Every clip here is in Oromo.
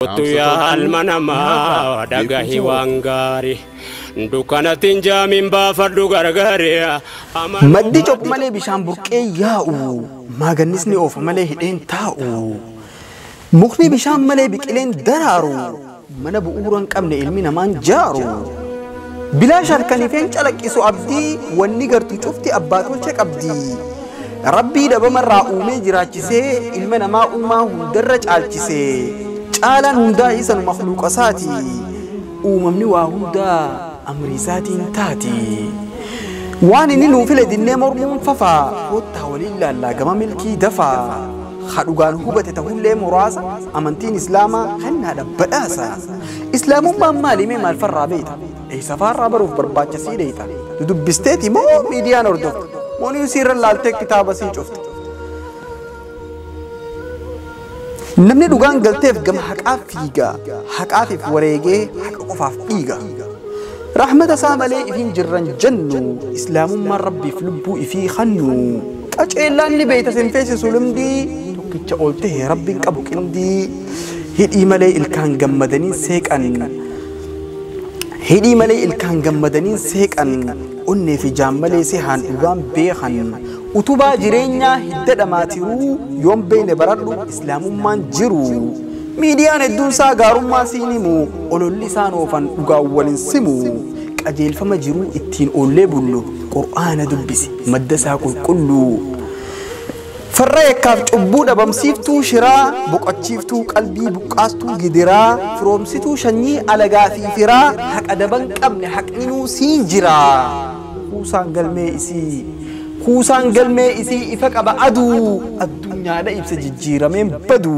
Tuya almanama dagahi wangari dukana tinja mimba fardu gargare maddi cop male bishaan burqee yaa'u maagannisni oofa malee hidheen taa'u mukni bishaan malee biqileen daraaru mana bu'uuran qabne ilmi namaan jaaru bilaa sharkanifeen calaqqisu abdii wanni gartu cufti abbaa tolche qabdi rabbii dhabamarraa uumee jiraachisee ilma namaa uumaa hundarra caalchisee caalaan hundaa isan makhluuqa saati uumamni waa hundaa amri isaatiin taati waan inni nuuf file dinnee mormuun fafaa kottaa waliin laallaa gama milkii dafaa hadhugaan hubate tahullee muraasa amantiin islaamaa hannaadha badhaasa islaamummaan maalimee maal farraa beeta eessafaarraa baruuf barbaachasii deeta dudubbisteeti moo miidiyaan hordofte moonii siirra laaltee kitaaba sii cufte namni dhugaan galteef gama haqaaf fiiga haqaatiif wareegee haqa qofaaf dhiiga rahmata isaa malee ifin jirran jannu islaamummaan rabbiif lubbuu ifii khannu qaceellaan ni beeyta sin feesisu lumdii tokkicha ooltee rabbiin qabu qindii hidhii malee ilkaan gammadaniin seeqan hidhii malee ilkaan gammadaniin seeqan onnee fi jaan malee sehaan dhugaan beekan utubaa jireenyaa hidda dhamaatiruu yoom beeyne baradhu islaamummaan jiru miidiyaan hedduun isaa gaarummaa siinimu ololli isaan oofan dhugaan walin simu qajeelfama jiruu ittiin oollee bullu qur'aana dubbisi madda isaa qulqulluu farra yakkaaf cubbuu dhabamsiiftuu shiraa boqochiiftuu qalbii buqqaastuu gidiraa firoomsituu shanyii alagaa fi firaa haqa daban qabne haqninuu siin jira kuusaan galmee isii kuusaan galmee isii ifa qaba aduu addunyaadha ibsa jijjiirameen badu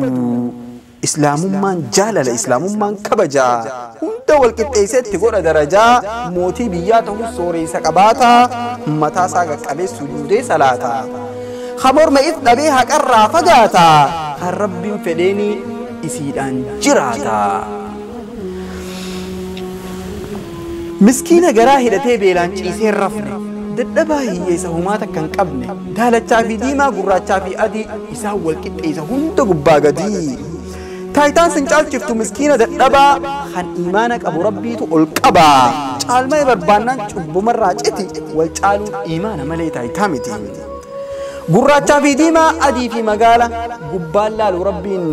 islaamummaan jaalala islaamummaan kabajaa hunda walqixxeessetti godha darajaa mootii biyyaa ta'uu sooreysa qabaataa mataasaa qaqqabee sujuudee salaataa hamorma if dhabee haqarraa fagaataa kan rabbiin fedheeni isiidhaan jiraataa miskiina garaa hidhatee beelaan ciisee rafne dadhabaa hiyyeessa humaata kan qabne daalachaa fi diimaa gurraachaa fi adii isaan walqixxeessa hunda gubbaa gadii taayitaan sin caalchiftu miskiina dadhabaa kan imaana qabu rabbiitu ol qabaa caalmaa barbaannaan cubbumarraa citi wal caaluun imaana malee taayitaa miti gurraachaa fi diimaa adii fi magaala gubbaan laalu rabbiin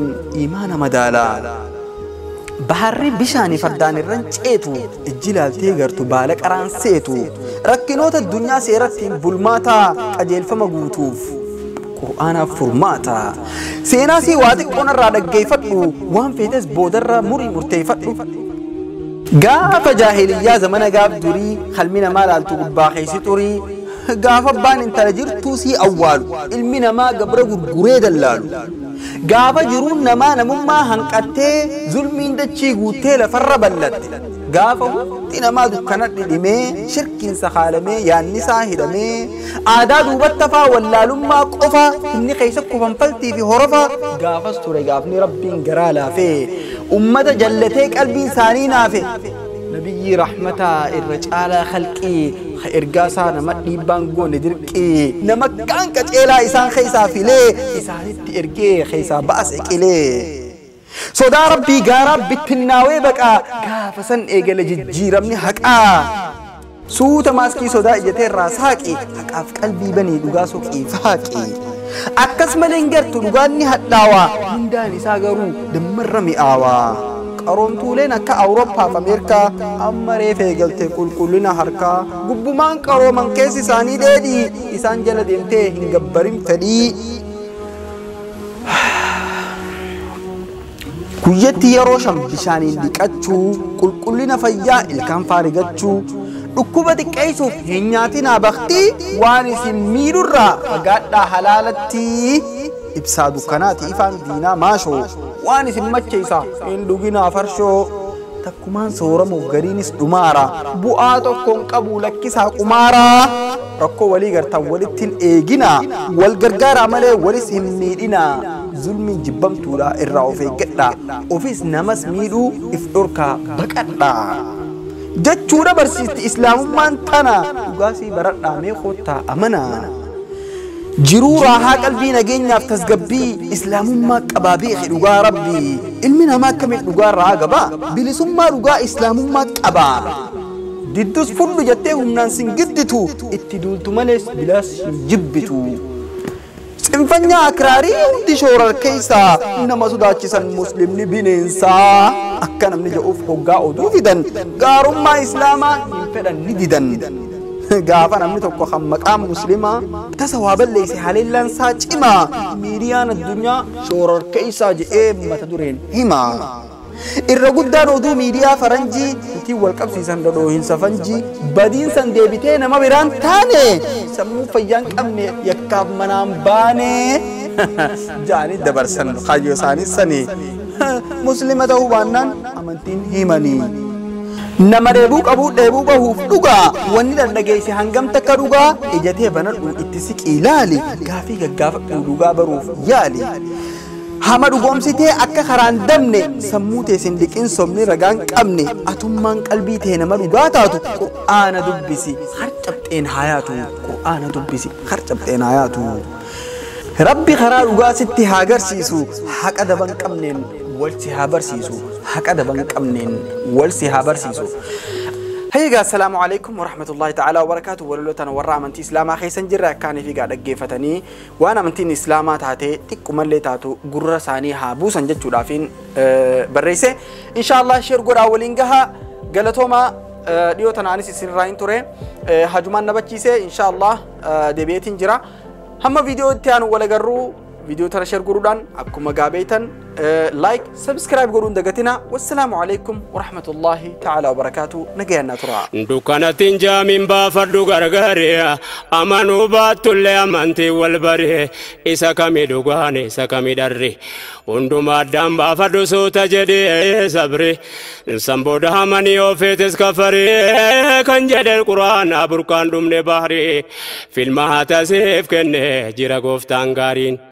imaana madaalaa baharri bishaanii fardaan irran ceetu ijji laaltee gartu baala qaraan seetu rakkinoota addunyaa seerattiin bulmaataa qajeelfama guutuuf qur'aanaaf furmaata seenaa sii waa xiqqoonarraa dhaggeeffadhu waan feetes boodarra murii murteeffadhu gaafa jaahiliyyaa zamana gaaf durii halmi namaa laaltu gubbaa keeysi xurii gaafa abbaan intala jirtuu sii awwaalu ilmi namaa gabra gurguree dallaalu gaafa jiruun namaa namummaa hanqattee zulmiin dachii guuttee lafarra ballatte gaafa hundi namaa dukkana dhidhimee shirkiin sakaalamee yaannisaa hidhamee aadaa duubattafaa wallaalummaa qofa inni keessa kufanfaltii fi horofa gaafas ture gaafni rabbiin garaa laafee ummata jallatee qalbiin isaanii naafe nabiyyi rahmataa irra caalaa khalqii ergaasaa nama dhiibbaan goone dirqii nama kaan qaceelaa isaan keessaa filee isaanitti ergee keessaa ba'as eqilee sodaa rabbii gaaraa bittinnaawee baqaa gaafa san eegale jijjiiramni haqaa suuta maaskii sodaa ijjateerraa saaqi haqaaf qalbii banii dhugaa soqii faaqi akkas malee hin gartu dhugaanni hadhaawaa hundaan isaa garuu dammarra mi'aawaa qaroomtuuleen akka awurooppaa fi ameerikaa amma reefee galtee qulqullina harkaa gubbumaan qarooman keessi isaanii dheedhii isaan jala deemtee hin gabbarin fedhii guyyatti yeroo shan bishaaniin dhiqachuu qulqullina fayyaa ilkaan faarigachuu dhukkuba xiqqeessuuf hin nyaatinaa baktii waan isin miidhurraa fagaadhaa halaalatti ibsaa dukkanaati ifaan diinaa maashoo waan isin macheessa hin dhuginaa farshoo takkumaan sooramuuf gariinis dhumaara bu'aa tokkoon qabu lakkisaa qumaara rakkoo walii gartan walittiin eegina wal gargaaraa malee walis hin miidhina zulmiin jibbamtuudha irraa of eeggadha ofis namas miidhuu if dhorkaa baqadha jechuudha barsiisti islaamummaan tana dhugaasii baradhaa mee koottaa amana jiruu raahaa qalbii nageenyaaf tasgabbii islaamummaa qabaa beeki dhugaa rabbii ilmi namaa akkamiin dhugaa irraa gabaa bilisummaa dhugaa islaamummaa qabaa diddus fudhu jettee humnaan sin gidditu itti duultu malees bilaas hin jibbitu sinfanya akraarii hundi shoorar keessaa nama sodaachisan muslimni bineensaa akka namni jedhuuf hoggaa oduu fidan gaarummaa islaamaa hin fedhan ni didan gaafa namni tokko kan maqaan muslimaa tasa waa balleeyse haleellaan isaa cimaa miidiyaan addunyaa shoorar keessaa jedhee mata dureen himaa irra guddaan oduu miidiyaa faranjii itti wal qabsiisan dhadhoohinsa fanjii badiin san deebitee nama biraan taane sammuu fayyaan qabne yakkaaf manaan baane jaanii dabarsan kaayyoo isaanii sanii muslima ta'uu baannaan amantiin himanii nama dheebuu qabuu dheebuu bahuuf dhugaa wanni dandhageesse hangam takka dhugaa ijatee banadhu itti siqii ilaali gaafii gaggaafadhu dhugaa baruuf yaali hama dhugoomsitee akka karaan damne sammuu teessin liqin somni ragaan qabne atummaan qalbii tee nama dhugaa taatu qur'aana dubbisi harcabxeen hayaatu qur'aana dubbisi harcabxeen hayaatu rabbi karaa dhugaa sitti haa agarsiisu haqa daban qabneen wal si haa barsiisu haqa daban qabneen wal si haa barsiisu هيا السلام عليكم ورحمة الله تعالى وبركاته ولولتنا ورا منتي إسلاما خيسن جرا كان في قاعد فتني وأنا منتي إسلاما تاتي تكمل اللي تاتو جرا ثاني هابو سنجد شرافين بريسة إن شاء الله شير جرا أولينجها قالتهما ديوتنا أنيس سنراين توري هجمان نبتشيسه إن شاء الله دبيتين جرا هم فيديو تيانو ولا جرو فيديو ترى شير جرودان أكو مجابيتن لايك سبسكرايب جرون دقتنا والسلام عليكم ورحمة الله تعالى وبركاته نجينا ترى دكانة تنجامين بافردو غرغريا أمانو باتولي أمانتي والبري إسا كمي دوغاني إسا كمي دري وندو مادام بافردو سوتا جدي صبري نسمبودا هماني وفيتس كفري كان جد القرآن بركان دمني بحري فيلم هاتا سيف كني جيرا غفتان غارين